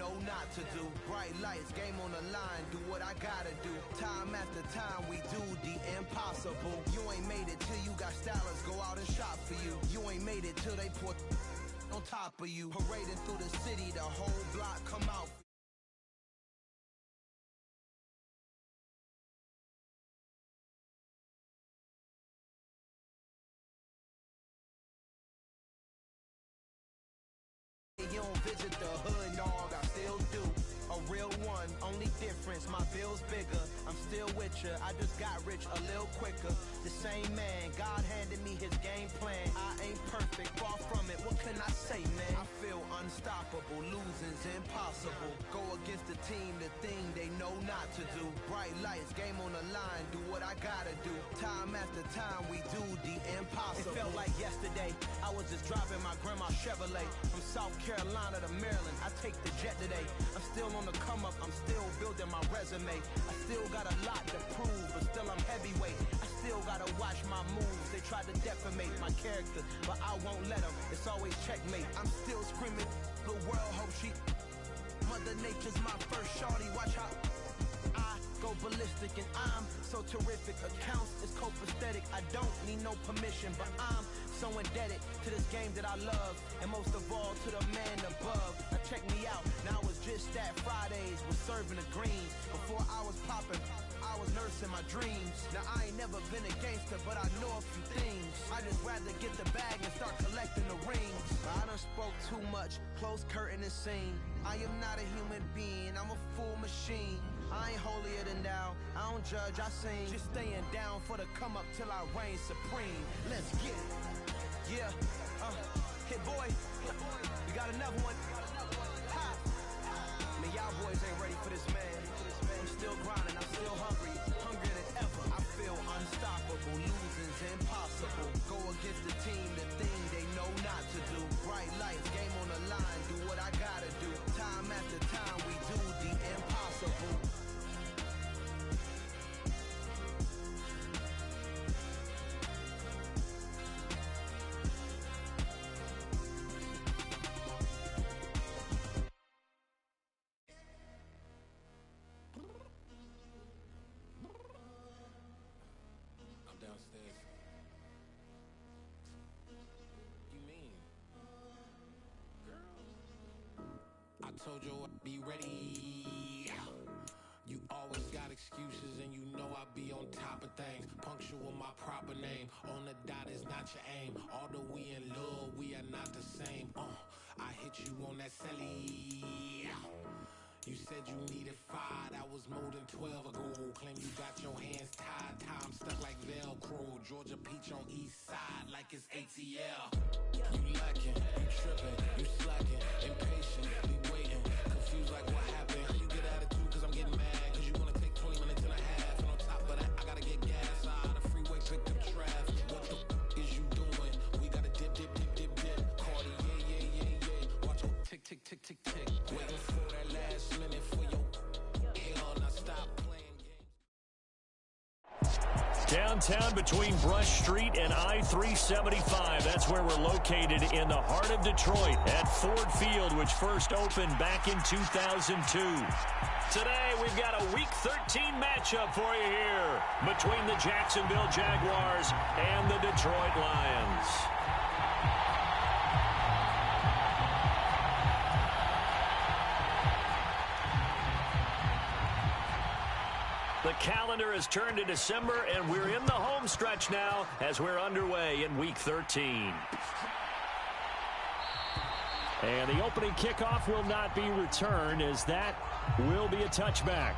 know not to do. Bright lights, game on the line, do what I gotta do. Time after time, we do the impossible. You ain't made it till you got stylists go out and shop for you. You ain't made it till they put on top of you. Parading through the city, the whole block come out. You don't visit the hood, dog, I still do. A real one, only difference, my bill's bigger. I'm still with ya, I just got rich a little quicker. The same man, God handed me his game plan. I ain't perfect, far from it, what can I say, man? I feel unstoppable, losing's impossible. Go against the team, the thing they know not to do. Bright lights, game on the line, do what I gotta do. Time after time, we do the impossible. It felt like yesterday, I was just driving my grandma's Chevrolet from South Carolina to Maryland. I take the jet today. I'm still on the come up, I'm still building my resume. I still got a lot to prove, but still I'm heavyweight. I still gotta watch my moves. They tried to defamate my character, but I won't let them. It's always checkmate. I'm still screaming, the world hope she. Mother Nature's my first shorty. Watch how I go ballistic, and I'm so terrific. Accounts is copacetic. I don't need no permission, but I'm so indebted to this game that I love, and most of all to the man above. Now check me out, now it's just that Fridays was serving the greens. Before I was popping, I was nursing my dreams. Now I ain't never been a gangster, but I know a few things. I just rather get the bag and start collecting the rings. I done spoke too much, close curtain and scene. I am not a human being, I'm a full machine. I ain't holier than thou, I don't judge, I sing. Just staying down for the come up till I reign supreme. Let's get it. Yeah, hit boy, we got another one. Ha. Man, y'all boys ain't ready for this, man. I'm still grinding, I'm still hungry, hungrier than ever. I feel unstoppable, losing's impossible. Go against the team, the thing they know not to do. Bright lights, game on the line, do what I gotta do. Time after time, we do the impossible. Told you I'd be ready. You always got excuses and you know I be on top of things. Punctual my proper name. On the dot is not your aim. Although we in love, we are not the same. I hit you on that celly. You said you needed 5, that was more than 12 ago. Claim you got your hands tied, time stuck like Velcro. Georgia Peach on east side like it's ATL. You lacking, you tripping, you slacking, impatient, be waiting, confused like what happened. How you get attitude cause I'm getting mad, cause you wanna take 20 minutes and a half. And on top of that, I gotta get gas out of the freeway, pick up traffic. What the is you doing? We gotta dip, dip, dip, dip, dip. Cardi, yeah. Watch your tick, tick, tick, tick, tick. Waiting for that last minute for your hell, now stop playing games. Downtown between Brush Street and I-375. That's where we're located in the heart of Detroit at Ford Field, which first opened back in 2002. Today, we've got a Week 13 matchup for you here between the Jacksonville Jaguars and the Detroit Lions. The calendar has turned to December, and we're in the home stretch now as we're underway in Week 13. And the opening kickoff will not be returned, as that will be a touchback.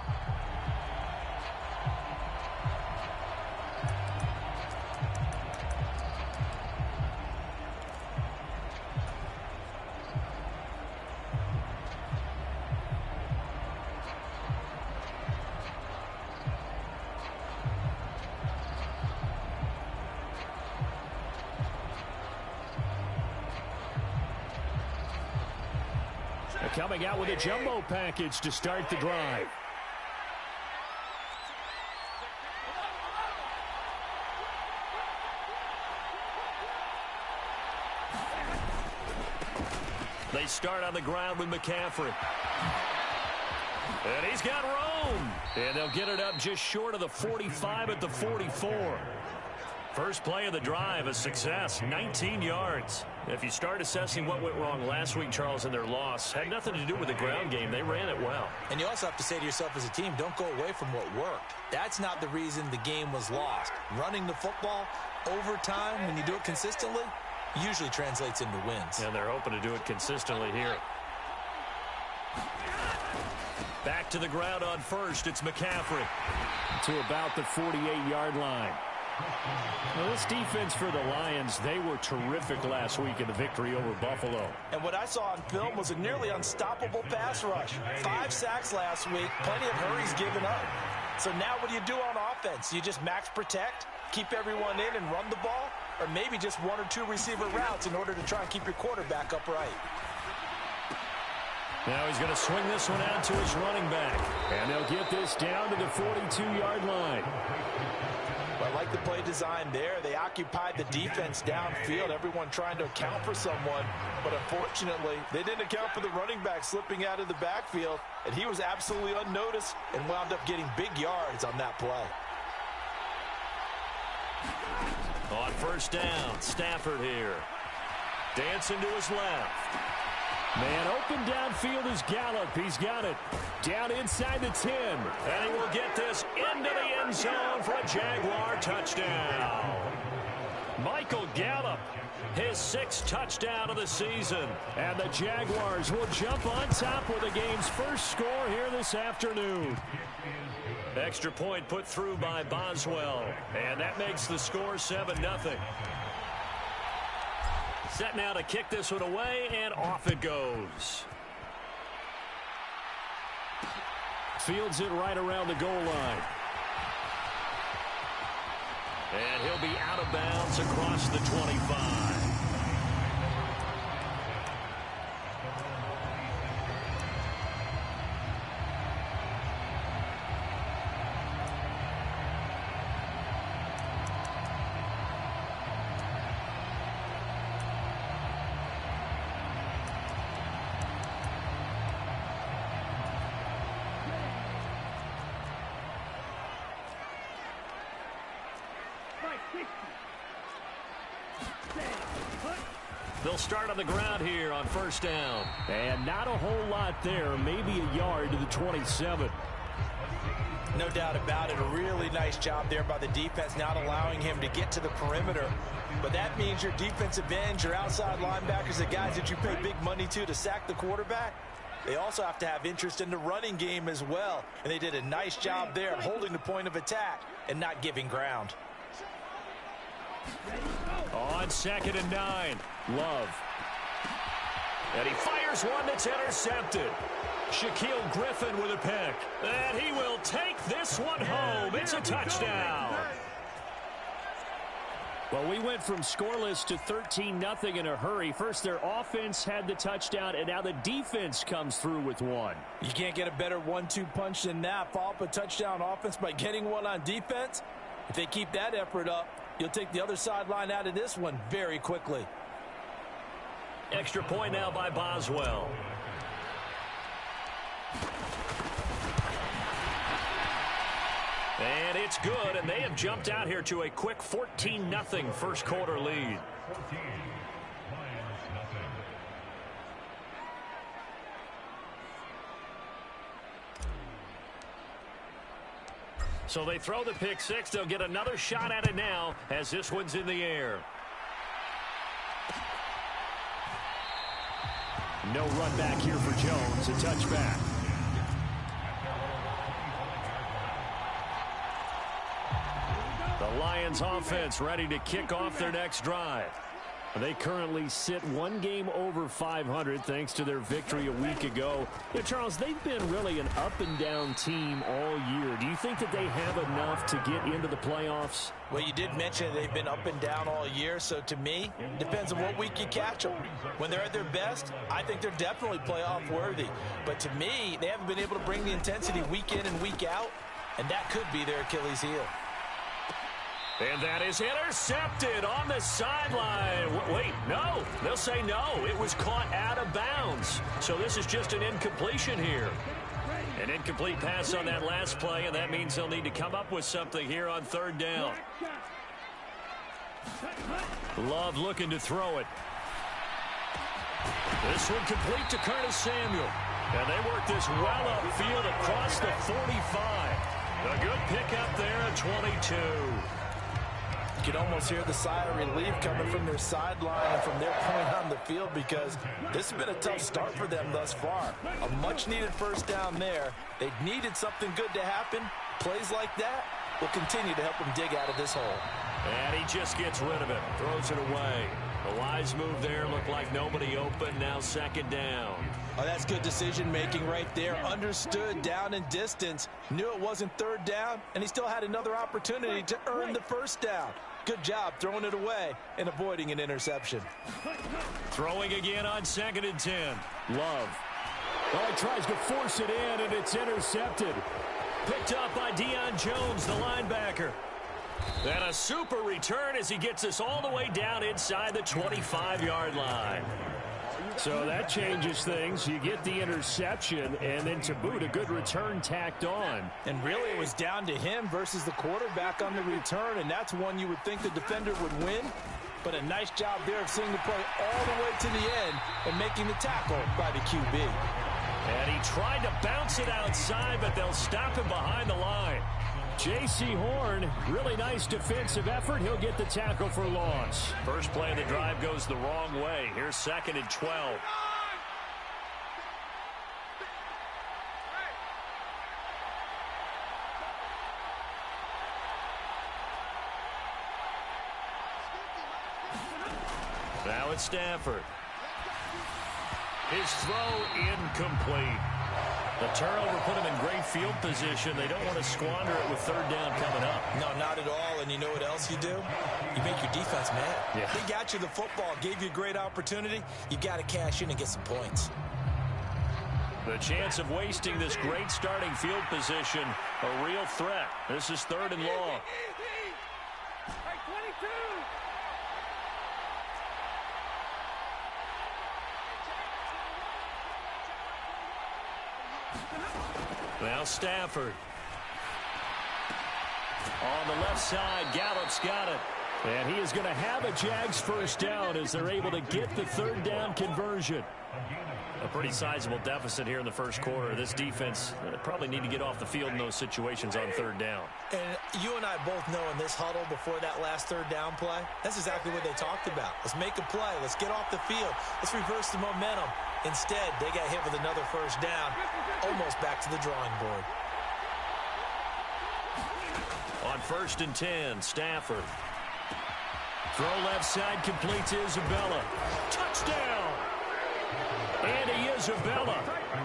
Coming out with a jumbo package to start the drive. They start on the ground with McCaffrey. And he's got room. And they'll get it up just short of the 45 at the 44. First play of the drive, a success, 19 yards. If you start assessing what went wrong last week, Charles, in their loss, had nothing to do with the ground game. They ran it well. And you also have to say to yourself as a team, don't go away from what worked. That's not the reason the game was lost. Running the football over time, when you do it consistently, usually translates into wins. And they're hoping to do it consistently here. Back to the ground on first. It's McCaffrey. To about the 48-yard line. Well, this defense for the Lions, they were terrific last week in the victory over Buffalo. And what I saw on film was a nearly unstoppable pass rush. 5 sacks last week, plenty of hurries given up. So now what do you do on offense? You just max protect, keep everyone in and run the ball, or maybe just 1 or 2 receiver routes in order to try and keep your quarterback upright. Now he's going to swing this one out to his running back. And they'll get this down to the 42-yard line. I like the play design there. They occupied the defense downfield, everyone trying to account for someone. But unfortunately, they didn't account for the running back slipping out of the backfield. And he was absolutely unnoticed and wound up getting big yards on that play. On first down, Stafford here. Dancing to his left. Man open downfield is Gallup. He's got it. Down inside the 10. And he will get this into the end zone for a Jaguar touchdown. Michael Gallup, his 6th touchdown of the season. And the Jaguars will jump on top with the game's first score here this afternoon. Extra point put through by Boswell. And that makes the score 7-0. Set now to kick this one away, and off it goes. Fields it right around the goal line. And he'll be out of bounds across the 25. They'll start on the ground here on first down. And not a whole lot there, maybe a yard to the 27. No doubt about it. A really nice job there by the defense, not allowing him to get to the perimeter. But that means your defensive ends, your outside linebackers, the guys that you pay big money to sack the quarterback, they also have to have interest in the running game as well. And they did a nice job there holding the point of attack and not giving ground. On 2nd and 9, Love. And he fires one that's intercepted. Shaquille Griffin with a pick. And he will take this one home. It's a touchdown. Well, we went from scoreless to 13-0 in a hurry. First, their offense had the touchdown, and now the defense comes through with one. You can't get a better 1-2 punch than that. Follow up a touchdown offense by getting one on defense. If they keep that effort up, you'll take the other sideline out of this one very quickly. Extra point now by Boswell. And it's good, and they have jumped out here to a quick 14-0 first quarter lead. So they throw the pick six. They'll get another shot at it now as this one's in the air. No run back here for Jones. A touchback. The Lions offense ready to kick off their next drive. They currently sit one game over 500 thanks to their victory a week ago. You know, Charles, they've been really an up-and-down team all year. Do you think that they have enough to get into the playoffs? Well, you did mention they've been up and down all year, so to me, depends on what week you catch them. When they're at their best, I think they're definitely playoff worthy. But to me, they haven't been able to bring the intensity week in and week out, and that could be their Achilles heel. And that is intercepted on the sideline. Wait, no. They'll say no. It was caught out of bounds. So this is just an incompletion here. An incomplete pass on that last play, and that means they'll need to come up with something here on third down. Love looking to throw it. This one complete to Curtis Samuel. And they work this well upfield across the 45. A good pickup there at 22. You can almost hear the sigh of relief coming from their sideline and from their point on the field, because this has been a tough start for them thus far. A much-needed first down there. They needed something good to happen. Plays like that will continue to help them dig out of this hole. And he just gets rid of it, throws it away. The wise move there, looked like nobody open, now second down. Oh, that's good decision-making right there. Understood down and distance, knew it wasn't third down, and he still had another opportunity to earn the first down. Good job throwing it away and avoiding an interception. Throwing again on 2nd and 10. Love. Oh, he tries to force it in, and it's intercepted. Picked up by Deion Jones, the linebacker. And a super return as he gets us all the way down inside the 25-yard line. So that changes things. You get the interception, and then to boot, a good return tacked on. And really, it was down to him versus the quarterback on the return, and that's one you would think the defender would win. But a nice job there of seeing the play all the way to the end and making the tackle by the QB. And he tried to bounce it outside, but they'll stop him behind the line. J.C. Horn, really nice defensive effort. He'll get the tackle for loss. First play of the drive goes the wrong way. Here's 2nd and 12. Now it's Stafford. His throw incomplete. The turnover put him in great field position. They don't want to squander it with third down coming up. No, not at all. And you know what else you do? You make your defense mad. Yeah. They got you the football, gave you a great opportunity. You got to cash in and get some points. The chance of wasting this great starting field position, a real threat. This is 3rd and long. Now Stafford. On the left side, Gallup's got it. And he is going to have a Jags first down as they're able to get the third down conversion. A pretty sizable deficit here in the first quarter. This defense probably need to get off the field in those situations on third down. And you and I both know in this huddle before that last third down play, that's exactly what they talked about. Let's make a play. Let's get off the field. Let's reverse the momentum. Instead, they got hit with another first down, almost back to the drawing board. On 1st and 10, Stafford. Throw left side, complete to Isabella. Touchdown! Andy Isabella,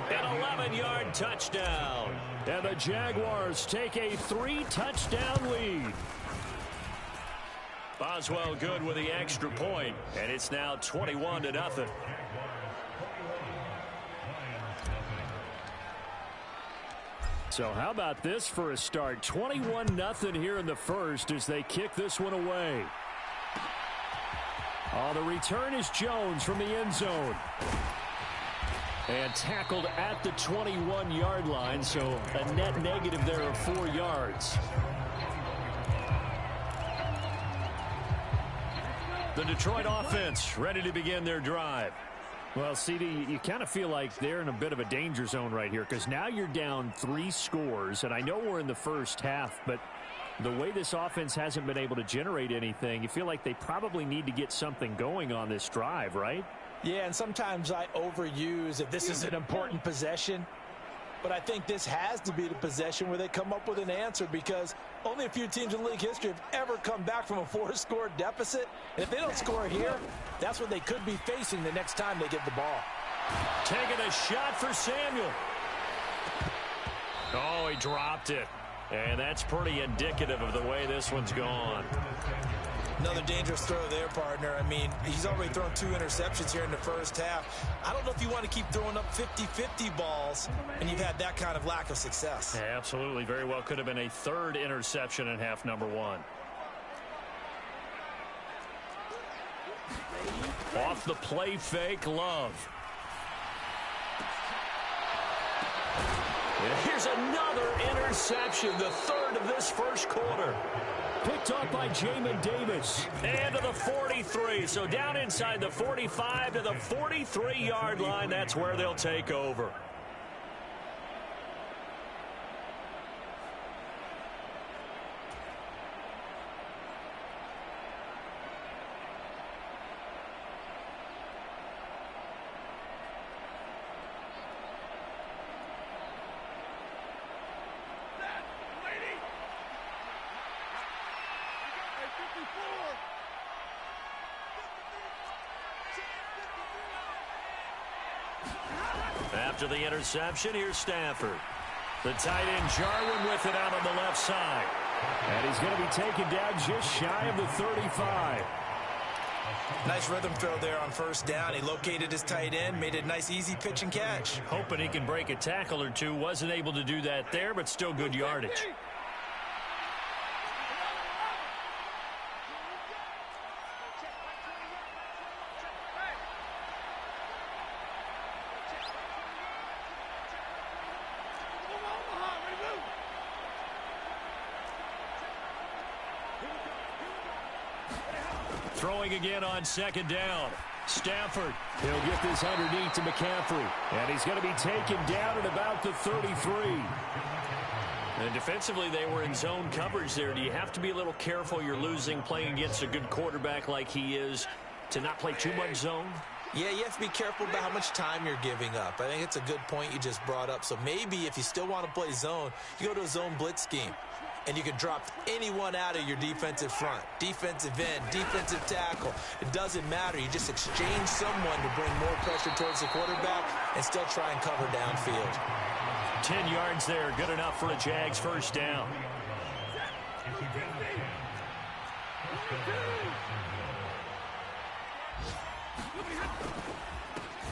an 11-yard touchdown. And the Jaguars take a 3-touchdown lead. Boswell good with the extra point, and it's now 21-0. So how about this for a start? 21-0 here in the first as they kick this one away. The return is Jones from the end zone. And tackled at the 21-yard line, so a net negative there of 4 yards. The Detroit offense ready to begin their drive. Well, CD, you kind of feel like they're in a bit of a danger zone right here because now you're down 3 scores, and I know we're in the first half, but the way this offense hasn't been able to generate anything, you feel like they probably need to get something going on this drive, right? Yeah, and sometimes I overuse if this is an important possession. But I think this has to be the possession where they come up with an answer because only a few teams in league history have ever come back from a 4-score deficit. And if they don't score here, that's what they could be facing the next time they get the ball. Taking a shot for Samuel. Oh, he dropped it. And that's pretty indicative of the way this one's gone. Another dangerous throw there, partner. I mean, he's already thrown 2 interceptions here in the first half. I don't know if you want to keep throwing up 50-50 balls, and you've had that kind of lack of success. Yeah, absolutely. Very well could have been a 3rd interception in half number 1. Off the play fake, Love. And here's another interception, the third of this first quarter. Picked up by Jamin Davis. And to the 43. So down inside the 45 to the 43-yard line. That's where they'll take over. After the interception, here's Stafford. The tight end Jarwin with it out on the left side. And he's going to be taken down just shy of the 35. Nice rhythm throw there on first down. He located his tight end, made a nice easy pitch and catch. Hoping he can break a tackle or two. Wasn't able to do that there, but still good yardage. Throwing again on second down. Stafford. He'll get this underneath to McCaffrey. And he's going to be taken down at about the 33. And defensively, they were in zone coverage there. Do you have to be a little careful? You're losing, playing against a good quarterback like he is, to not play too much zone? Yeah, you have to be careful about how much time you're giving up. I think it's a good point you just brought up. So maybe if you still want to play zone, you go to a zone blitz scheme. And you can drop anyone out of your defensive front, defensive end, defensive tackle. It doesn't matter. You just exchange someone to bring more pressure towards the quarterback and still try and cover downfield. 10 yards there, good enough for a Jags first down.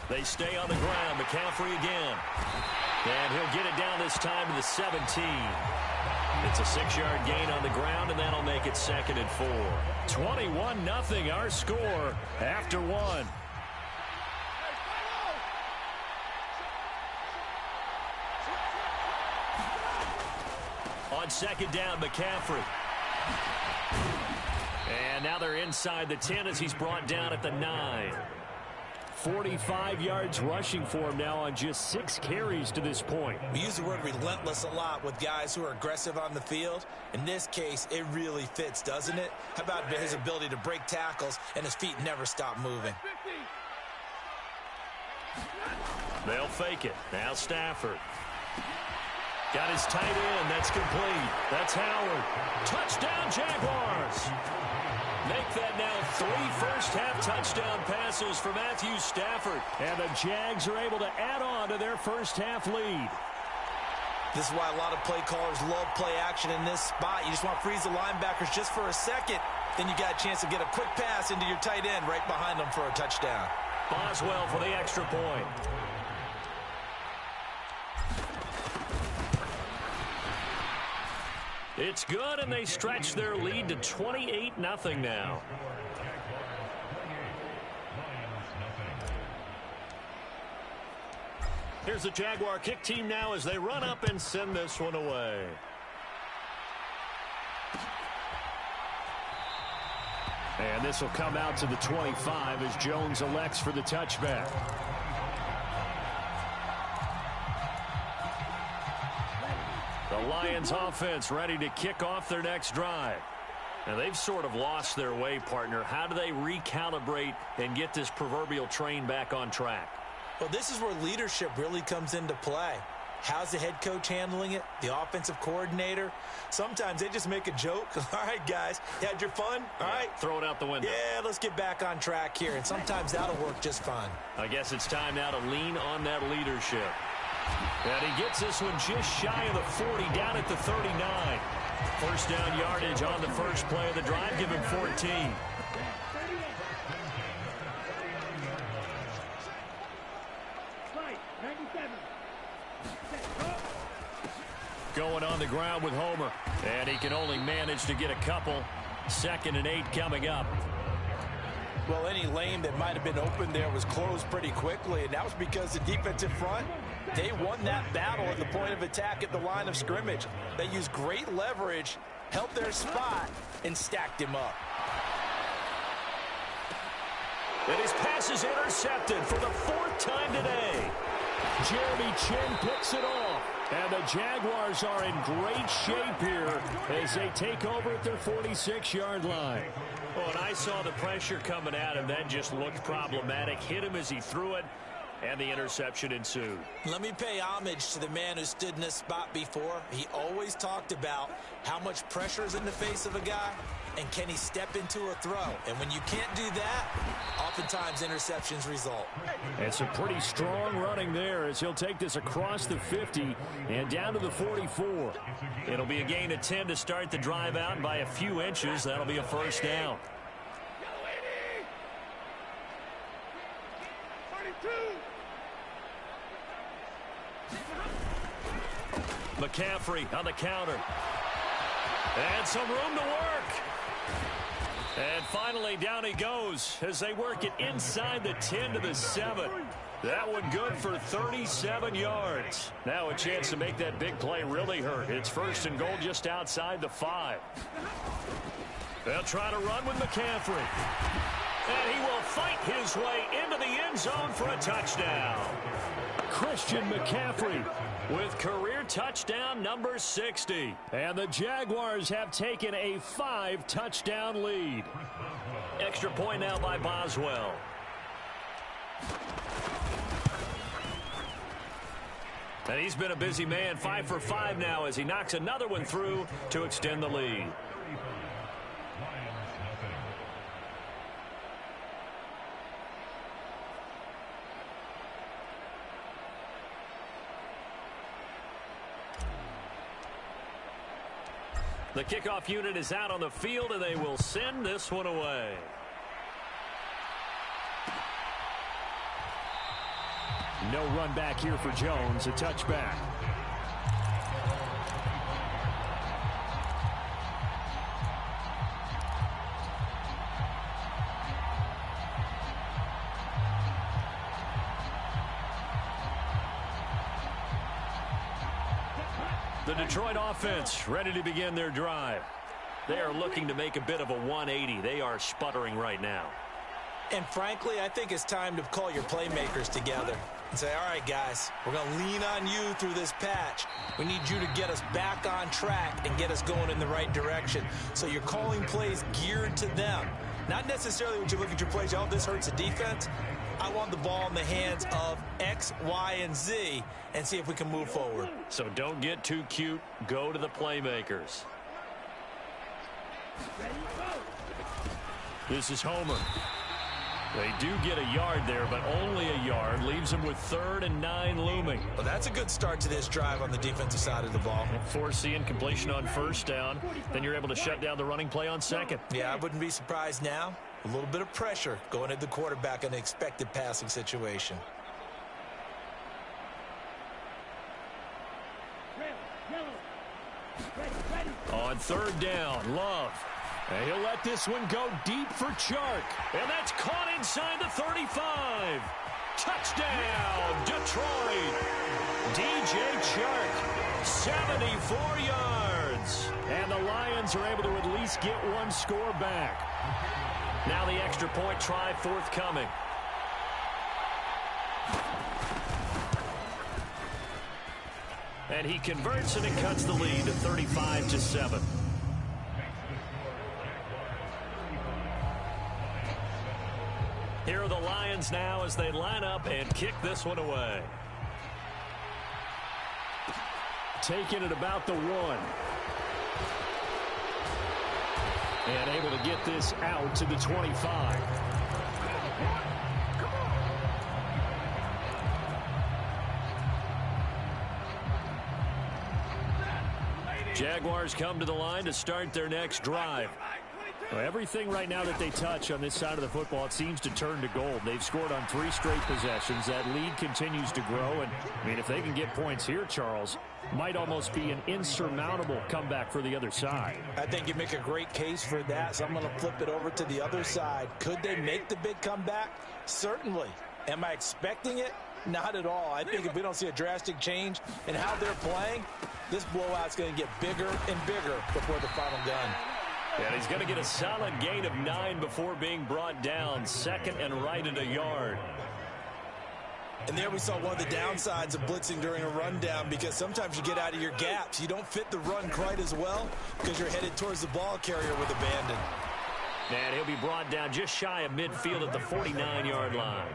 They stay on the ground. McCaffrey again. And he'll get it down this time to the 17. It's a 6-yard gain on the ground, and that'll make it 2nd and 4. 21-0 our score after one. On second down, McCaffrey. And now they're inside the 10 as he's brought down at the 9. 45 yards rushing for him now on just 6 carries to this point. We use the word relentless a lot with guys who are aggressive on the field. In this case, it really fits, doesn't it? How about his ability to break tackles and his feet never stop moving? They'll fake it. Now Stafford. Got his tight end. That's complete. That's Howard. Touchdown, Jaguars. Make that now 3 first-half touchdown passes for Matthew Stafford. And the Jags are able to add on to their first-half lead. This is why a lot of play callers love play action in this spot. You just want to freeze the linebackers just for a second. Then you got a chance to get a quick pass into your tight end right behind them for a touchdown. Boswell for the extra point. It's good, and they stretch their lead to 28-0 now. Here's the Jaguar kick team now as they run up and send this one away. And this will come out to the 25 as Jones elects for the touchback. The Lions offense ready to kick off their next drive. Now they've sort of lost their way, partner. How do they recalibrate and get this proverbial train back on track? Well, this is where leadership really comes into play. How's the head coach handling it? The offensive coordinator? Sometimes they just make a joke. All right, guys, you had your fun? All right. Throw it out the window. Yeah, let's get back on track here. And sometimes that'll work just fine. I guess it's time now to lean on that leadership. And he gets this one just shy of the 40, down at the 39. First down yardage on the first play of the drive. Give him 14. Going on the ground with Homer. And he can only manage to get a couple. 2nd and 8 coming up. Well, any lane that might have been open there was closed pretty quickly, and that was because the defensive front, they won that battle at the point of attack at the line of scrimmage. They used great leverage, held their spot, and stacked him up. And his pass is intercepted for the fourth time today. Jeremy Chin picks it off. And the Jaguars are in great shape here as they take over at their 46-yard line. Well, and I saw the pressure coming at him. That just looked problematic. Hit him as he threw it, and the interception ensued. Let me pay homage to the man who stood in this spot before. He always talked about how much pressure is in the face of a guy, and can he step into a throw. And when you can't do that, oftentimes interceptions result. And some pretty strong running there as he'll take this across the 50 and down to the 44. It'll be a gain of 10 to start the drive out, and by a few inches, that'll be a first down. McCaffrey on the counter. And some room to work. And finally, down he goes as they work it inside the 10 to the 7. That one good for 37 yards. Now a chance to make that big play really hurt. It's first and goal just outside the 5. They'll try to run with McCaffrey. And he will fight his way into the end zone for a touchdown. Christian McCaffrey with career touchdown number 60. And the Jaguars have taken a 5-touchdown lead. Extra point now by Boswell. And he's been a busy man, 5 for 5 now as he knocks another one through to extend the lead. The kickoff unit is out on the field, and they will send this one away. No run back here for Jones, a touchback. The Detroit offense ready to begin their drive. They are looking to make a bit of a 180. They are sputtering right now. And frankly, I think it's time to call your playmakers together and say, all right, guys, we're going to lean on you through this patch. We need you to get us back on track and get us going in the right direction. So you're calling plays geared to them. Not necessarily when you look at your plays, oh, this hurts the defense. I want the ball in the hands of X, Y, and Z and see if we can move forward. So don't get too cute. Go to the playmakers. This is Homer. They do get a yard there, but only a yard. Leaves them with 3rd and 9 looming. Well, that's a good start to this drive on the defensive side of the ball. Force the incompletion on first down. Then you're able to shut down the running play on second. Yeah, I wouldn't be surprised now. A little bit of pressure going at the quarterback in an expected passing situation. On 3rd down, Love. And he'll let this one go deep for Chark. And that's caught inside the 35. Touchdown, Detroit. DJ Chark, 74 yards. And the Lions are able to at least get one score back. Now the extra point try forthcoming. And he converts, and it cuts the lead to 35-7. Here are the Lions now as they line up and kick this one away. Taking it about the 1. And able to get this out to the 25. Jaguars come to the line to start their next drive. Well, everything right now that they touch on this side of the football, it seems to turn to gold. They've scored on 3 straight possessions. That lead continues to grow. And, I mean, if they can get points here, Charles, might almost be an insurmountable comeback for the other side. I think you make a great case for that, so I'm going to flip it over to the other side. Could they make the big comeback? Certainly. Am I expecting it? Not at all. I think if we don't see a drastic change in how they're playing, this blowout's going to get bigger and bigger before the final gun. And he's going to get a solid gain of 9 before being brought down. Second and right at a yard. And there we saw one of the downsides of blitzing during a rundown, because sometimes you get out of your gaps. You don't fit the run quite as well because you're headed towards the ball carrier with abandon. And he'll be brought down just shy of midfield at the 49-yard line.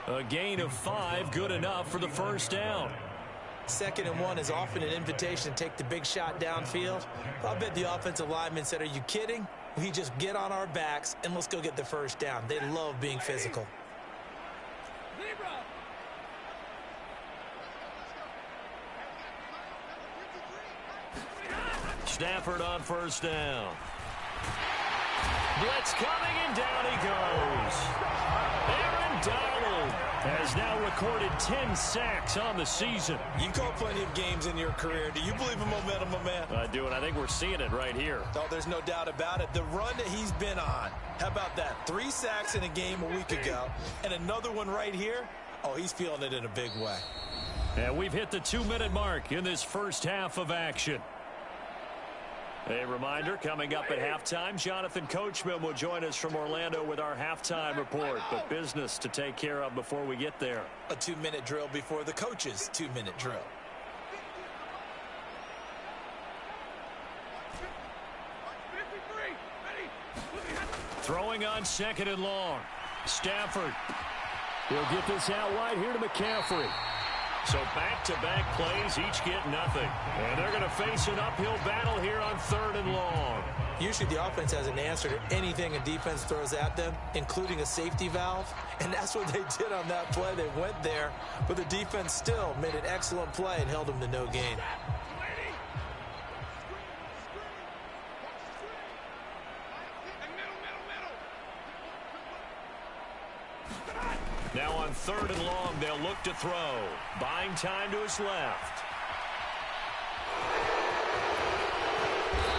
A gain of 5, good enough for the first down. 2nd and 1 is often an invitation to take the big shot downfield. I'll bet the offensive lineman said, are you kidding? We just get on our backs and let's go get the first down. They love being physical. Stafford on first down. Blitz coming, and down he goes. Aaron Donald has now recorded 10 sacks on the season. You call plenty of games in your career. Do you believe in momentum, my man? I do, and I think we're seeing it right here. Oh, there's no doubt about it. The run that he's been on. How about that? 3 sacks in a game a week ago, and another one right here. Oh, he's feeling it in a big way. And we've hit the 2-minute mark in this first half of action. A reminder, coming up at halftime, Jonathan Coachman will join us from Orlando with our halftime report. But business to take care of before we get there. A 2-minute drill before the coach's 2-minute drill. Throwing on 2nd and long. Stafford. He'll get this out wide here to McCaffrey. So back-to-back plays, each get nothing. And they're going to face an uphill battle here on 3rd and long. Usually the offense has an answer to anything a defense throws at them, including a safety valve. And that's what they did on that play. They went there, but the defense still made an excellent play and held them to no gain. Now on 3rd and long, they'll look to throw. Buying time to his left.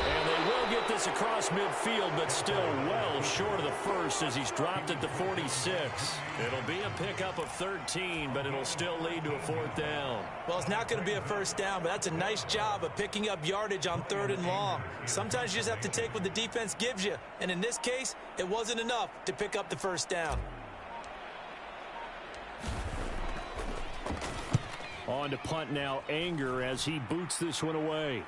And they will get this across midfield, but still well short of the first as he's dropped at the 46. It'll be a pickup of 13, but it'll still lead to a 4th down. Well, it's not going to be a first down, but that's a nice job of picking up yardage on 3rd and long. Sometimes you just have to take what the defense gives you. And in this case, it wasn't enough to pick up the first down. On to punt now, Anger, as he boots this one away.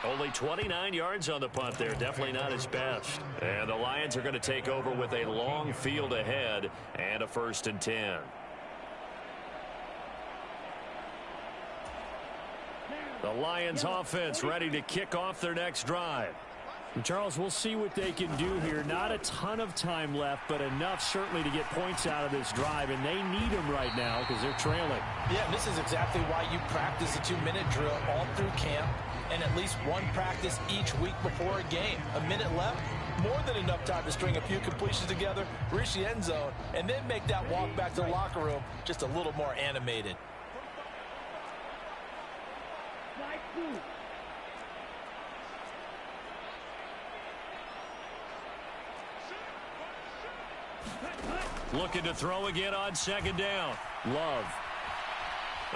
Only 29 yards on the punt there. Definitely not his best. And the Lions are going to take over with a long field ahead and a 1st and 10. The Lions offense ready to kick off their next drive. And Charles, we'll see what they can do here. Not a ton of time left, but enough certainly to get points out of this drive, and they need them right now because they're trailing. Yeah, and this is exactly why you practice a 2-minute drill all through camp and at least one practice each week before a game. A minute left, more than enough time to string a few completions together, reach the end zone, and then make that walk back to the locker room just a little more animated. Looking to throw again on 2nd down. Love.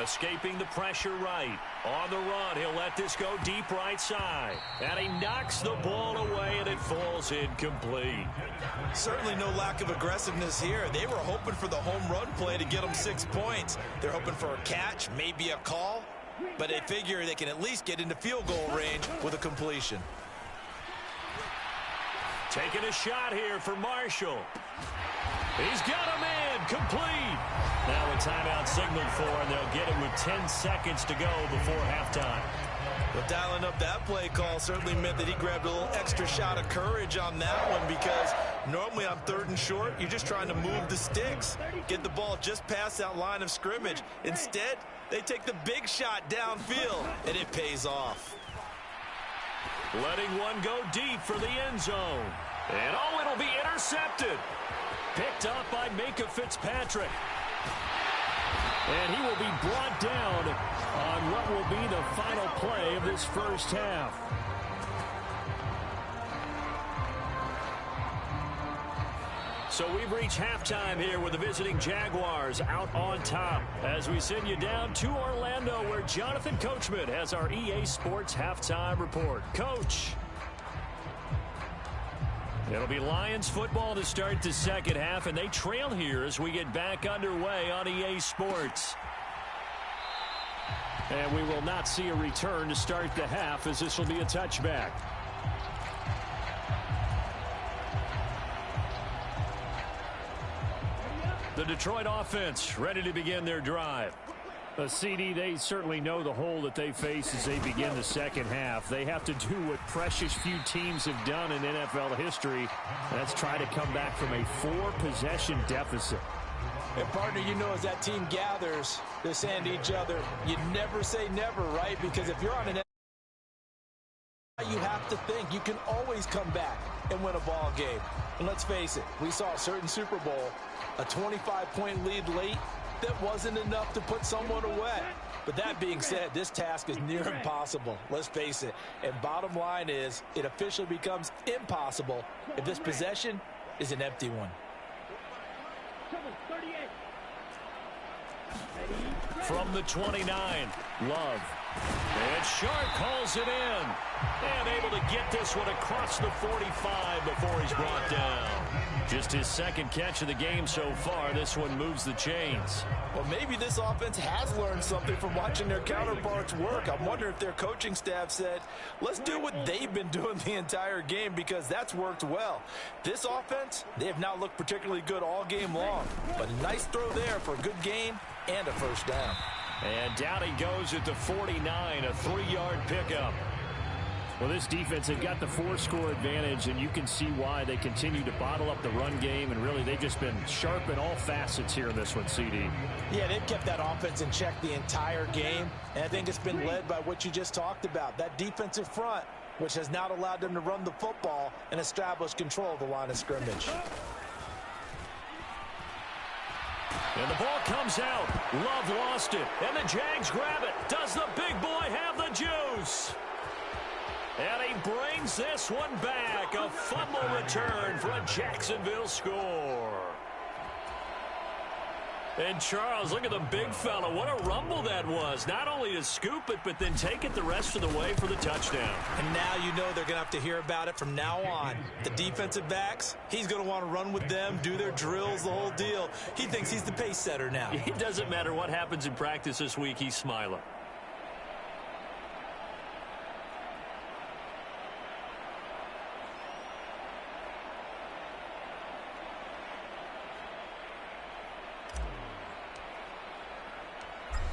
Escaping the pressure right. On the run, he'll let this go deep right side. And he knocks the ball away, and it falls incomplete. Certainly no lack of aggressiveness here. They were hoping for the home run play to get them 6 points. They're hoping for a catch, maybe a call. But they figure they can at least get into field goal range with a completion. Taking a shot here for Marshall. He's got him in. Complete. Now a timeout signaled for, and they'll get it with 10 seconds to go before halftime. Well, dialing up that play call certainly meant that he grabbed a little extra shot of courage on that one, because normally on 3rd and short, you're just trying to move the sticks, get the ball just past that line of scrimmage. Instead, they take the big shot downfield, and it pays off. letting one go deep for the end zone. And it'll be intercepted. Picked up by Minkah Fitzpatrick. And he will be brought down on what will be the final play of this first half. So we've reached halftime here with the visiting Jaguars out on top as we send you down to Orlando where Jonathan Coachman has our EA Sports Halftime Report. Coach. It'll be Lions football to start the second half, and they trail here as we get back underway on EA Sports. And we will not see a return to start the half as this will be a touchback. The Detroit offense ready to begin their drive. A CD, they certainly know the hole that they face as they begin the second half. They have to do what precious few teams have done in NFL history. That's try to come back from a 4-possession deficit. And partner, you know, as that team gathers, they're saying to each other, you never say never, right? Because if you're on an you have to think you can always come back and win a ball game. And let's face it, we saw a certain Super Bowl, a 25-point lead late that wasn't enough to put someone away. But that being said, this task is near impossible. Let's face it. And bottom line is, it officially becomes impossible if this possession is an empty one. From the 29, Love. And Sharp calls it in. And able to get this one across the 45 before he's brought down. Just his second catch of the game so far. This one moves the chains. Well, maybe this offense has learned something from watching their counterparts work. I'm wondering if their coaching staff said, let's do what they've been doing the entire game because that's worked well. This offense, they have not looked particularly good all game long. But a nice throw there for a good gain and a first down. And down he goes at the 49, a 3-yard pickup. Well, this defense, they've got the 4-score advantage, and you can see why they continue to bottle up the run game, and really they've just been sharp in all facets here in this one, CD. Yeah, they've kept that offense in check the entire game, and I think it's been led by what you just talked about, that defensive front, which has not allowed them to run the football and establish control of the line of scrimmage. And the ball comes out. Love lost it, and the Jags grab it. Does the big boy have the juice? And he brings this one back. A fumble return for a Jacksonville score. And Charles, look at the big fella. What a rumble that was. Not only to scoop it, but then take it the rest of the way for the touchdown. And now you know they're going to have to hear about it from now on. The defensive backs, he's going to want to run with them, do their drills, the whole deal. He thinks he's the pace setter now. It doesn't matter what happens in practice this week. He's smiling.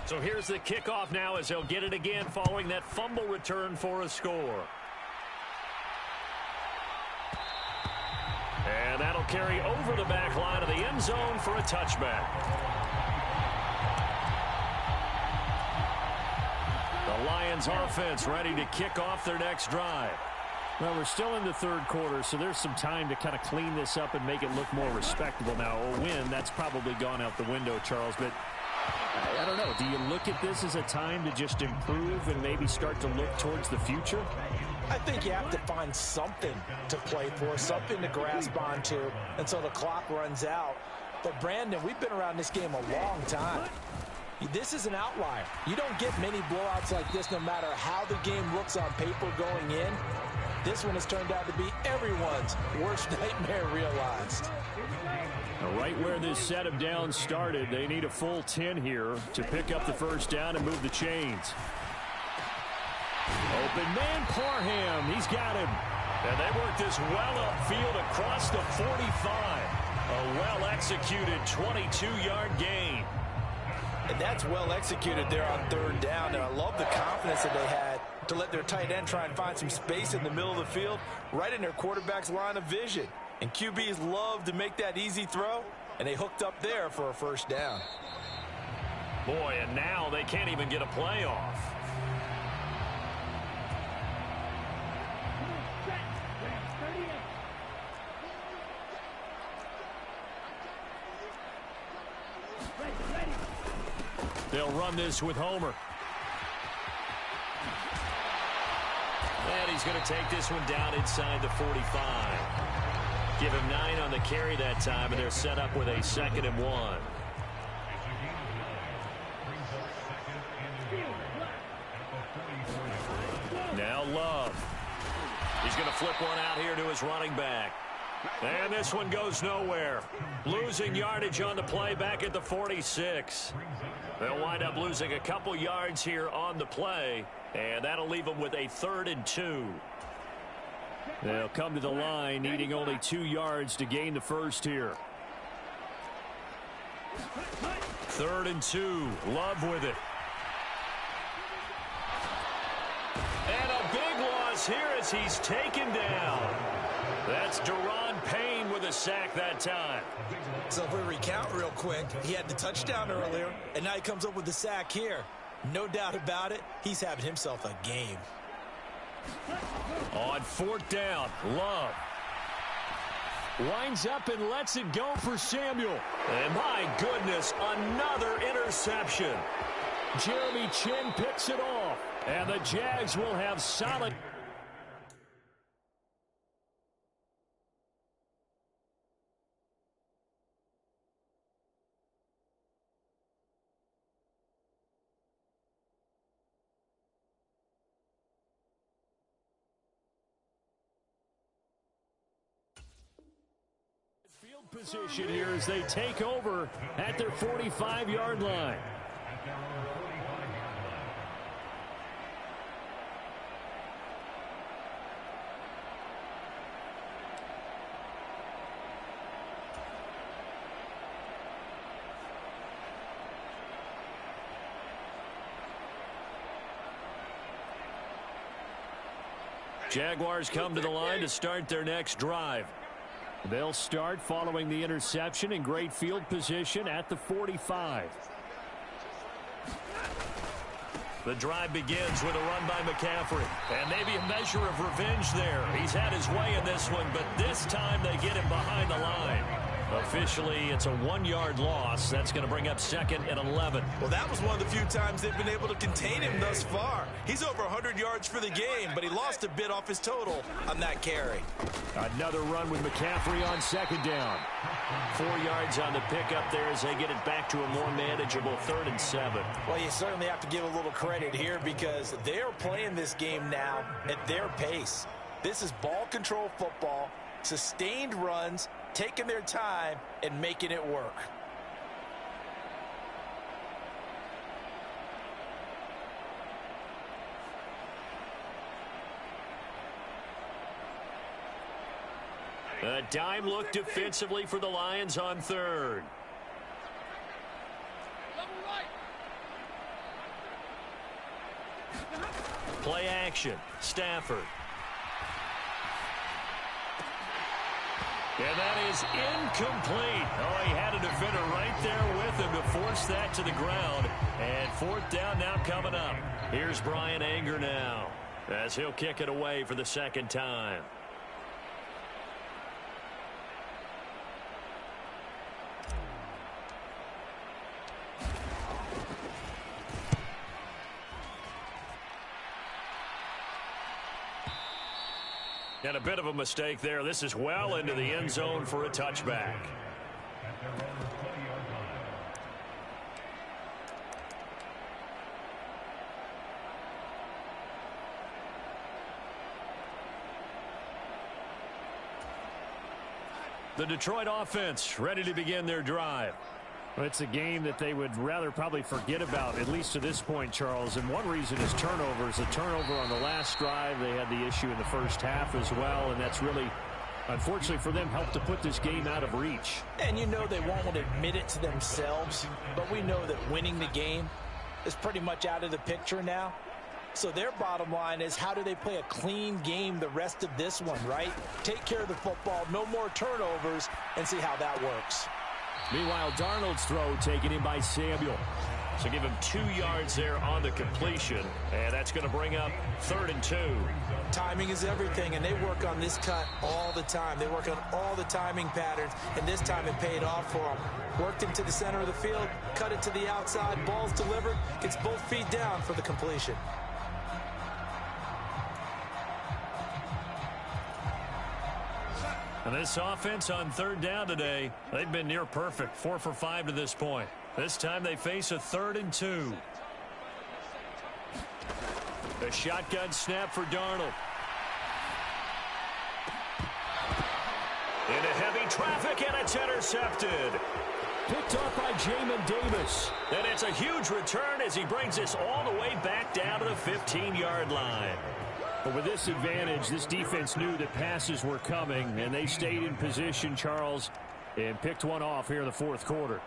So here's the kickoff now as they'll get it again following that fumble return for a score. And that'll carry over the back line of the end zone for a touchback. The Lions offense ready to kick off their next drive. Well, we're still in the third quarter, so there's some time to kind of clean this up and make it look more respectable now. A win, that's probably gone out the window, Charles, but I don't know. Do you look at this as a time to just improve and maybe start to look towards the future? I think you have to find something to play for, something to grasp onto until the clock runs out. But, Brandon, we've been around this game a long time. This is an outlier. You don't get many blowouts like this no matter how the game looks on paper going in. This one has turned out to be everyone's worst nightmare realized. Right where this set of downs started, they need a full 10 here to pick up the first down and move the chains. Open man, Parham. He's got him. And they work this well upfield across the 45. A well-executed 22-yard gain. And that's well executed there on third down. And I love the confidence that they had to let their tight end try and find some space in the middle of the field, right in their quarterback's line of vision. And QBs love to make that easy throw, and they hooked up there for a first down. Boy, and now they can't even get a play off. They'll run this with Homer. And he's going to take this one down inside the 45. Give him 9 on the carry that time, and they're set up with a 2nd and 1. Now Love. He's going to flip one out here to his running back. And this one goes nowhere. Losing yardage on the play back at the 46. They'll wind up losing a couple yards here on the play, and that'll leave them with a 3rd and 2. They'll come to the line needing only 2 yards to gain the first here. 3rd and 2. Love with it. And a big loss here as he's taken down. That's Deron Payne with a sack that time. So if we recount real quick, he had the touchdown earlier, and now he comes up with the sack here. No doubt about it, he's having himself a game. On 4th down, Love. Winds up and lets it go for Samuel. And my goodness, another interception. Jeremy Chin picks it off. And the Jags will have solid... field position here as they take over at their 45-yard line. Jaguars come to the line to start their next drive. They'll start following the interception in great field position at the 45. The drive begins with a run by McCaffrey. And maybe a measure of revenge there. He's had his way in this one, but this time they get him behind the line. Officially, it's a 1-yard loss. That's going to bring up 2nd and 11. Well, that was one of the few times they've been able to contain him thus far. He's over 100 yards for the game, but he lost a bit off his total on that carry. Another run with McCaffrey on 2nd down. 4 yards on the pickup there as they get it back to a more manageable 3rd and 7. Well, you certainly have to give a little credit here because they're playing this game now at their pace. This is ball control football, sustained runs, taking their time and making it work. A dime look defensively for the Lions on 3rd. Play action. Stafford. And that is incomplete. Oh, he had a defender right there with him to force that to the ground. And 4th down now coming up. Here's Brian Anger now as he'll kick it away for the 2nd time. And a bit of a mistake there. This is well into the end zone for a touchback. The Detroit offense ready to begin their drive. Well, it's a game that they would rather probably forget about, at least to this point, Charles. And one reason is turnovers. A turnover on the last drive. They had the issue in the first half as well, and that's really, unfortunately for them, helped to put this game out of reach. And you know they won't admit it to themselves, but we know that winning the game is pretty much out of the picture now. So their bottom line is, how do they play a clean game the rest of this one, right? Take care of the football, no more turnovers, and see how that works. Meanwhile, Darnold's throw taken in by Samuel. So give him 2 yards there on the completion, and that's going to bring up 3rd and 2. Timing is everything, and they work on this cut all the time. They work on all the timing patterns, and this time it paid off for them. Worked into the center of the field, cut it to the outside, ball's delivered, gets both feet down for the completion. And this offense on 3rd down today, they've been near perfect, 4 for 5 to this point. This time they face a 3rd and 2. A shotgun snap for Darnold. Into heavy traffic, and it's intercepted. Picked off by Jamin Davis. And it's a huge return as he brings us all the way back down to the 15-yard line. But with this advantage, this defense knew that passes were coming, and they stayed in position, Charles, and picked one off here in the 4th quarter.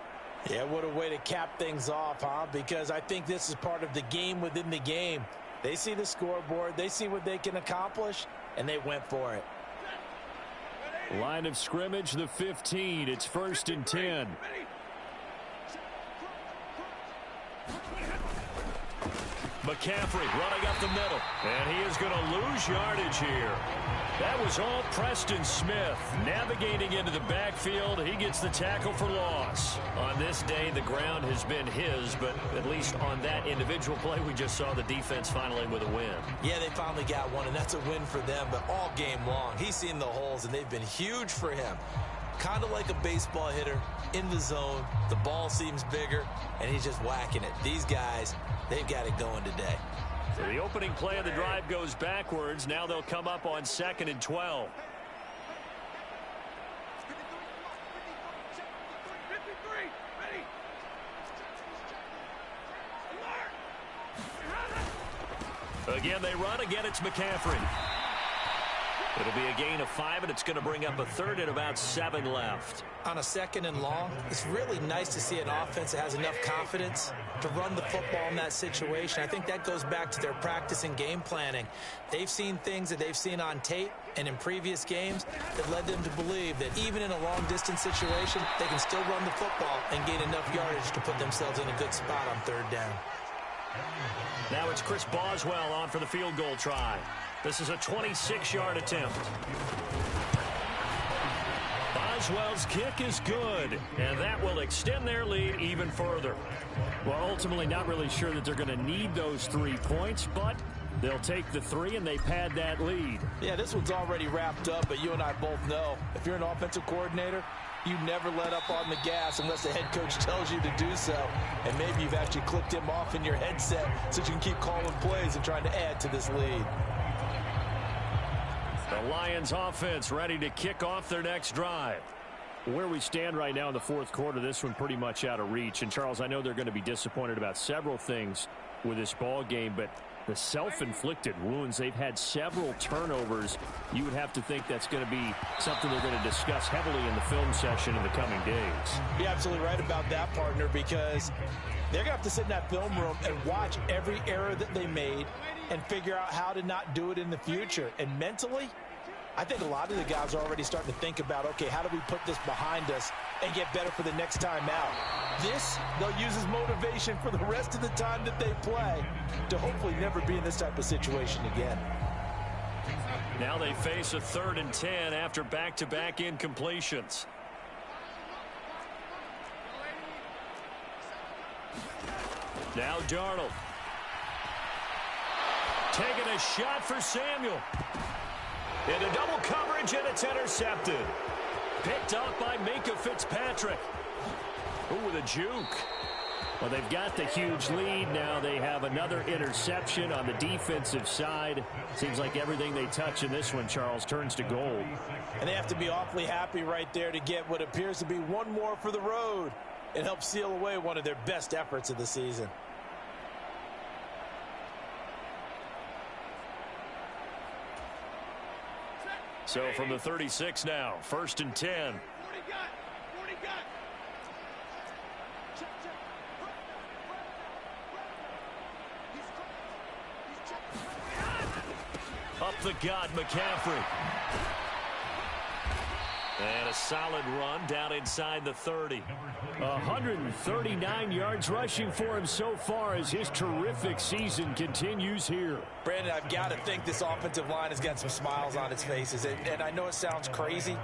Yeah, what a way to cap things off, huh? Because I think this is part of the game within the game. They see the scoreboard, they see what they can accomplish, and they went for it. Line of scrimmage, the 15. It's 1st and 10. McCaffrey running up the middle, and he is going to lose yardage here. That was all Preston Smith navigating into the backfield. He gets the tackle for loss. On this day, the ground has been his, but at least on that individual play, we just saw the defense finally with a win. Yeah, they finally got one, and that's a win for them, but all game long, he's seen the holes, and they've been huge for him. Kind of like a baseball hitter in the zone. The ball seems bigger, and he's just whacking it. These guys, they've got it going today. So the opening play of the drive goes backwards. Now they'll come up on 2nd and 12. Again, they run. Again, it's McCaffrey. It'll be a gain of 5, and it's going to bring up a 3rd and about 7 left. On a 2nd and long, it's really nice to see an offense that has enough confidence to run the football in that situation. I think that goes back to their practice and game planning. They've seen things that they've seen on tape and in previous games that led them to believe that even in a long-distance situation, they can still run the football and gain enough yardage to put themselves in a good spot on 3rd down. Now it's Chris Boswell on for the field goal try. This is a 26-yard attempt. Boswell's kick is good, and that will extend their lead even further. Well, ultimately not really sure that they're going to need those 3 points, but they'll take the 3 and they pad that lead. Yeah, this one's already wrapped up, but you and I both know if you're an offensive coordinator, you never let up on the gas unless the head coach tells you to do so. And maybe you've actually clicked him off in your headset so you can keep calling plays and trying to add to this lead. The Lions offense ready to kick off their next drive. Where we stand right now in the 4th quarter, this one pretty much out of reach. And, Charles, I know they're going to be disappointed about several things with this ball game, but the self-inflicted wounds, they've had several turnovers. You would have to think that's going to be something they're going to discuss heavily in the film session in the coming days. You're absolutely right about that, partner, because they're going to have to sit in that film room and watch every error that they made and figure out how to not do it in the future. And mentally, I think a lot of the guys are already starting to think about, okay, how do we put this behind us and get better for the next time out? This, they'll use as motivation for the rest of the time that they play to hopefully never be in this type of situation again. Now they face a 3rd and 10 after back-to-back incompletions. Now Darnold. Taking a shot for Samuel. Into double coverage, and it's intercepted. Picked up by Minka Fitzpatrick. Ooh, with a juke. Well, they've got the huge lead. Now they have another interception on the defensive side. Seems like everything they touch in this one, Charles, turns to gold. And they have to be awfully happy right there to get what appears to be one more for the road. It helps seal away one of their best efforts of the season. So from the 36 now, 1st and 10. Up the gut, McCaffrey. And a solid run down inside the 30. 139 yards rushing for him so far as his terrific season continues here. Brandon, I've got to think this offensive line has got some smiles on its faces. And I know it sounds crazy,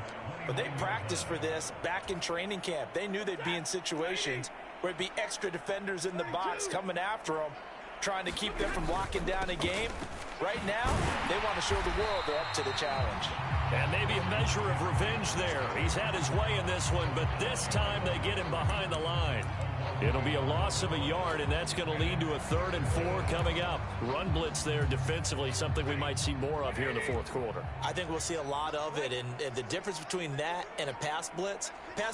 but they practiced for this back in training camp. They knew they'd be in situations where it'd be extra defenders in the box coming after them, trying to keep them from locking down a game. Right now, they want to show the world they're up to the challenge. And maybe a measure of revenge there. He's had his way in this one, but this time they get him behind the line. It'll be a loss of a yard, and that's going to lead to a 3rd and 4 coming up. Run blitz there defensively, something we might see more of here in the 4th quarter. I think we'll see a lot of it, and the difference between that and a pass blitz,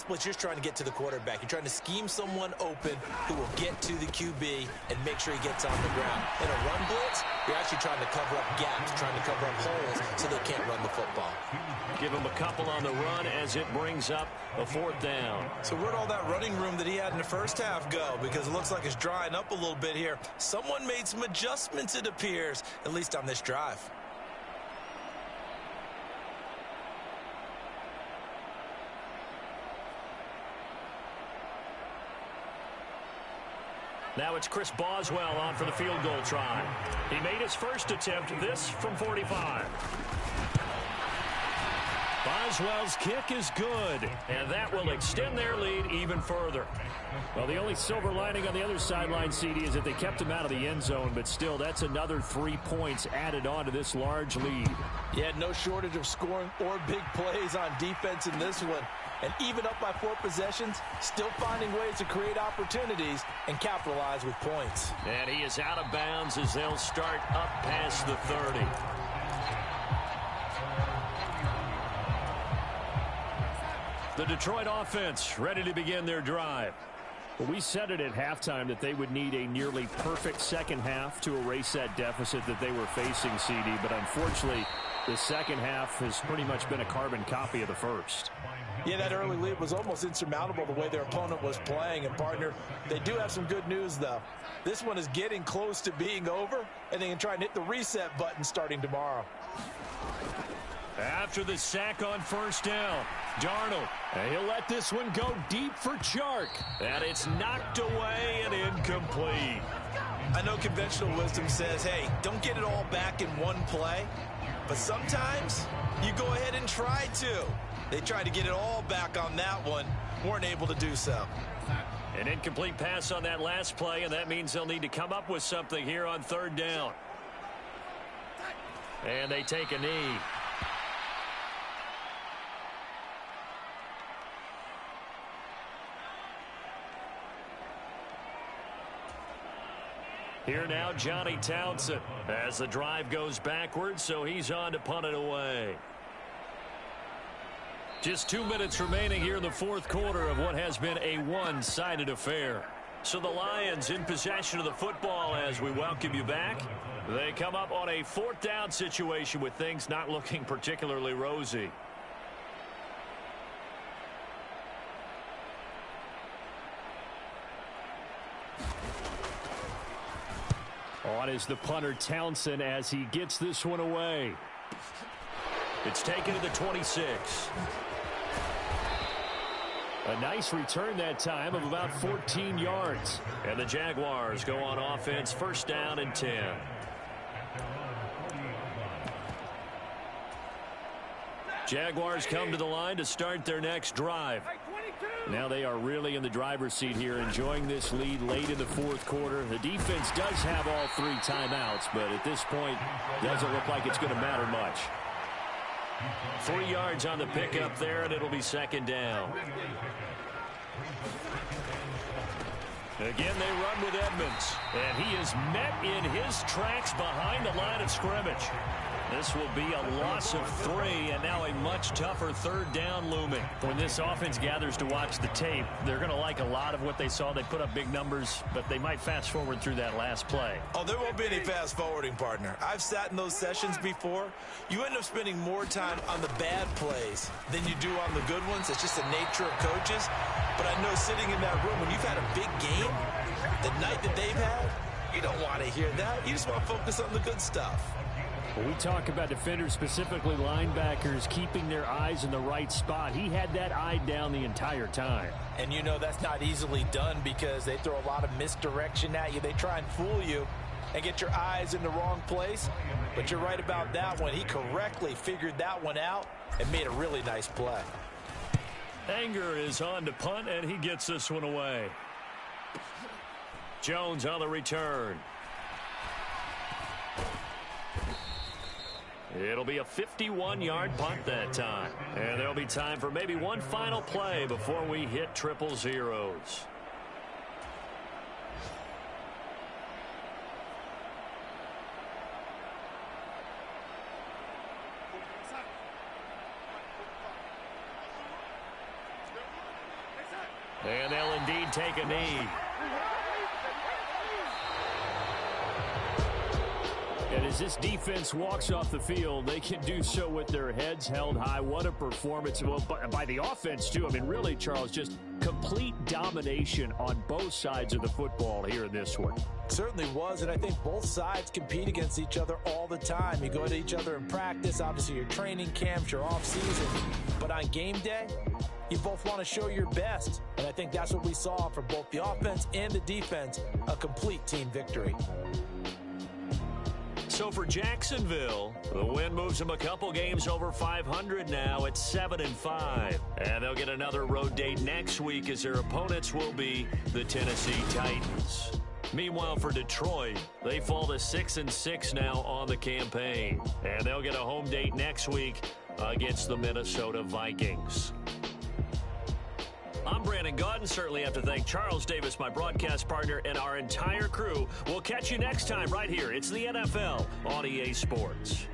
you're just trying to get to the quarterback. You're trying to scheme someone open who will get to the QB and make sure he gets on the ground. In a run blitz, you're actually trying to cover up gaps, trying to cover up holes so they can't run the football. Give him a couple on the run as it brings up a 4th down. So where'd all that running room that he had in the first half go? Because it looks like it's drying up a little bit here. Someone made some adjustments, it appears, at least on this drive. Now it's Chris Boswell on for the field goal try. He made his first attempt, this from 45. Boswell's kick is good, and that will extend their lead even further. Well, the only silver lining on the other sideline, CD, is that they kept him out of the end zone, but still, that's another 3 points added on to this large lead. Yeah, no shortage of scoring or big plays on defense in this one. And even up by 4 possessions, still finding ways to create opportunities and capitalize with points. And he is out of bounds as they'll start up past the 30. The Detroit offense ready to begin their drive. Well, we said it at halftime that they would need a nearly perfect second half to erase that deficit that they were facing, CD. But unfortunately, the second half has pretty much been a carbon copy of the first. Yeah, that early lead was almost insurmountable the way their opponent was playing. And, partner, they do have some good news, though. This one is getting close to being over, and they can try and hit the reset button starting tomorrow. After the sack on first down, Darnold, and he'll let this one go deep for Chark. And it's knocked away and incomplete. I know conventional wisdom says, hey, don't get it all back in one play. But sometimes you go ahead and try to. They tried to get it all back on that one, weren't able to do so. An incomplete pass on that last play, and that means they'll need to come up with something here on 3rd down. And they take a knee. Here now, Johnny Townsend, as the drive goes backwards, so he's on to punt it away. Just 2 minutes remaining here in the 4th quarter of what has been a one-sided affair. So the Lions in possession of the football as we welcome you back. They come up on a 4th down situation with things not looking particularly rosy. On is the punter Townsend as he gets this one away. It's taken to the 26. A nice return that time of about 14 yards. And the Jaguars go on offense, 1st down and 10. Jaguars come to the line to start their next drive. Now they are really in the driver's seat here, enjoying this lead late in the 4th quarter. The defense does have all 3 timeouts, but at this point, doesn't look like it's going to matter much. 3 yards on the pickup there, and it'll be 2nd down. Again, they run with Edmonds, and he is met in his tracks behind the line of scrimmage. This will be a loss of 3, and now a much tougher 3rd down looming. When this offense gathers to watch the tape, they're going to like a lot of what they saw. They put up big numbers, but they might fast forward through that last play. Oh, there won't be any fast forwarding, partner. I've sat in those sessions before. You end up spending more time on the bad plays than you do on the good ones. It's just the nature of coaches. But I know sitting in that room, when you've had a big game, the night that they've had, you don't want to hear that. You just want to focus on the good stuff. When we talk about defenders, specifically linebackers, keeping their eyes in the right spot, he had that eye down the entire time. And you know that's not easily done because they throw a lot of misdirection at you. They try and fool you and get your eyes in the wrong place. But you're right about that one. He correctly figured that one out and made a really nice play. Anger is on to punt, and he gets this one away. Jones on the return. It'll be a 51-yard punt that time. And there'll be time for maybe one final play before we hit triple zeros. And they'll indeed take a knee. And as this defense walks off the field, they can do so with their heads held high. What a performance. Well, by the offense, too. I mean, really, Charles, just complete domination on both sides of the football here in this one. Certainly was, and I think both sides compete against each other all the time. You go to each other in practice, obviously your training camps, your off-season. But on game day, you both want to show your best. And I think that's what we saw from both the offense and the defense, a complete team victory. So for Jacksonville, the win moves them a couple games over 500 now at 7-5. And they'll get another road date next week as their opponents will be the Tennessee Titans. Meanwhile, for Detroit, they fall to 6-6 now on the campaign. And they'll get a home date next week against the Minnesota Vikings. I'm Brandon Gaudin. Certainly have to thank Charles Davis, my broadcast partner, and our entire crew. We'll catch you next time right here. It's the NFL on EA Sports.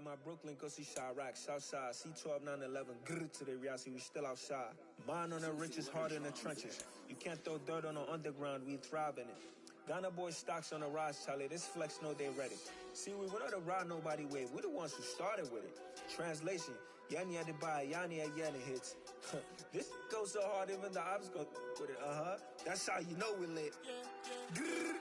My Brooklyn, go see Chirac, Southside, C12, 911, grrr to the reality, we still outside. Mine on the richest, heart in the trenches. You can't throw dirt on the underground, we thrive in it. Ghana boys stocks on the rise, Charlie, this flex know they ready. See, we were not a ride nobody wave, we the ones who started with it. Translation, Yanni had to buy, Yanni had Yanni hits. This goes so hard, even the ops go with it, That's how you know we lit. Grrr,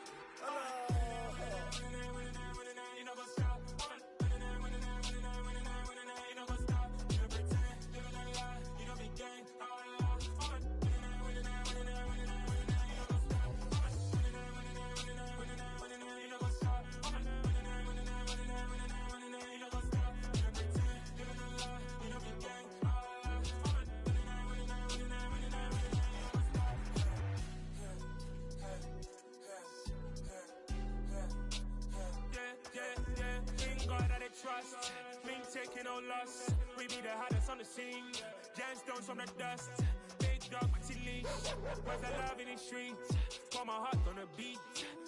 trust, me taking no loss. We be the hottest on the scene. Gemstones from the dust. Big dog with your leash. Where's the love in the streets? Pour my heart on the beat.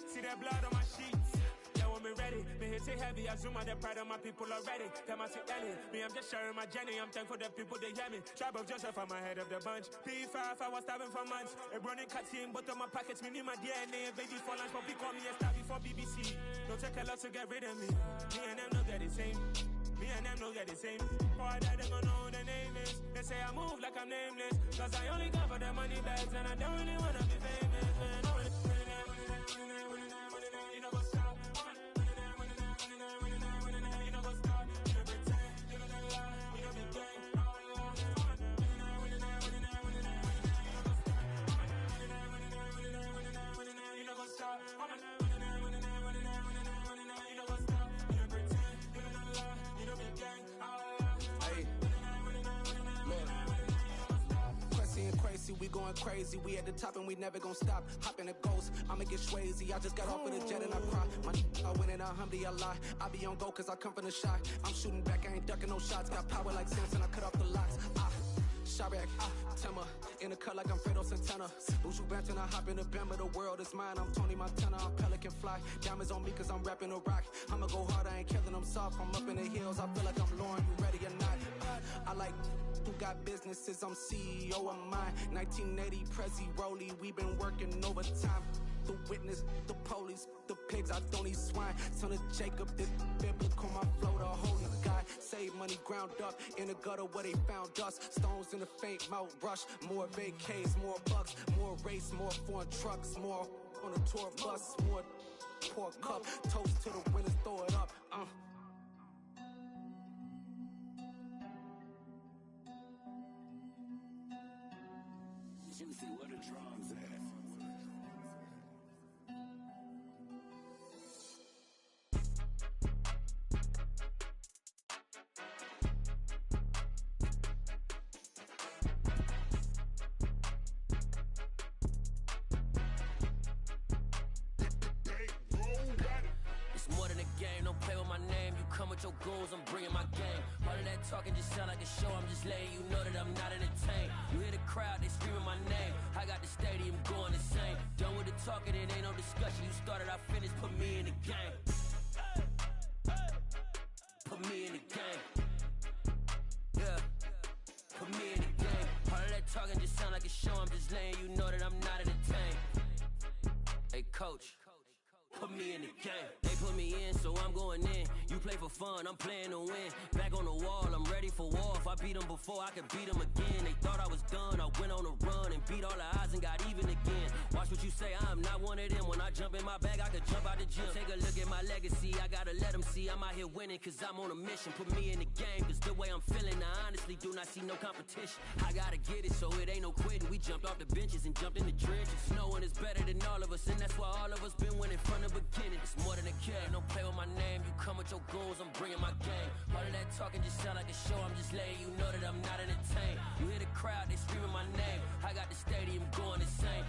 See that blood on my sheets. Yeah, when we ready, me hit it heavy. I zoom out the pride of my people already. Tell my Ellie, me I'm just sharing my journey. I'm thankful that people they hear me. Tribe of Joseph, I'm ahead of the bunch. P5, I was starving for months. A running cut team, but on my pockets, me need my DNA. Baby for lunch, but we call me a star before BBC. Don't take a lot to get rid of me. Me and them no get the same. Me and them no get the same. Boy, that they gonna know who the name is. They say I move like I'm nameless. Cause I only come for the money bags and I don't really wanna be famous. Man, you know go stop. You know go stop. You know pretend. You know the lie. You know be gang. You know go stop. going crazy. We at the top and we never gonna stop. Hop in a ghost, I'ma get swayzy. I just got off of the jet and I cry. My I win in a Humvee, I lie. I be on go cause I come from the shot. I'm shooting back, I ain't ducking no shots. Got power like Samson, I cut off the locks. Chirac, Timmer, in the cut like I'm Fredo Santana. Buju Banton, I hop in the Bama, the world is mine. I'm Tony Montana, I'm Pelican Fly. Diamonds on me cause I'm rapping a rock. I'ma go hard, I ain't killing them soft. I'm up in the hills, I feel like I'm Lauren, you ready or not? I like who got businesses, I'm CEO of mine. 1980 Prezi Rolly, we been working overtime. The witness, the police, the pigs, I don't eat swine. Son of Jacob, this biblical, my flow, the holy guy. Save money ground up in the gutter where they found dust. Stones in the faint mouth rush. More vacays, more bucks, more race, more foreign trucks, more on a tour bus, more pour cup. Toast to the winners, throw it up. Juicy, where the drums at? Your goals, I'm bringing my game. All of that talking just sound like a show. I'm just letting you know that I'm not entertained. You hear the crowd, they screaming my name. I got the stadium going insane. Done with the talking, it ain't no discussion. You started, I finished, put me in the game. Put me in the game. Yeah, put me in the game. All of that talking just sound like a show. I'm just letting you know that I'm not entertained. Hey, coach, put me in the game. They put me in, so I'm going in. You play for fun, I'm playing to win. Back on the wall, I'm ready for war. If I beat them before, I could beat them again. They thought I was done, I went on a run and beat all the odds and got even again. Watch what you say, I'm not one of them. When I jump in my bag, I could jump out the gym. Take a look at my legacy, I gotta let them see I'm out here winning, cause I'm on a mission. Put me in the game, cause the way I'm feeling, I honestly do not see no competition. I gotta get it, so it ain't no quitting. We jumped off the benches and jumped in the trenches. No one is better than all of us, and that's why all of us been winning from the beginning. It's more than a game, don't play with my name. You come with your goons, I'm bringing my game. All of that talking just sound like a show. I'm just letting you know that I'm not entertained. You hear the crowd, they screaming my name. I got the stadium going insane.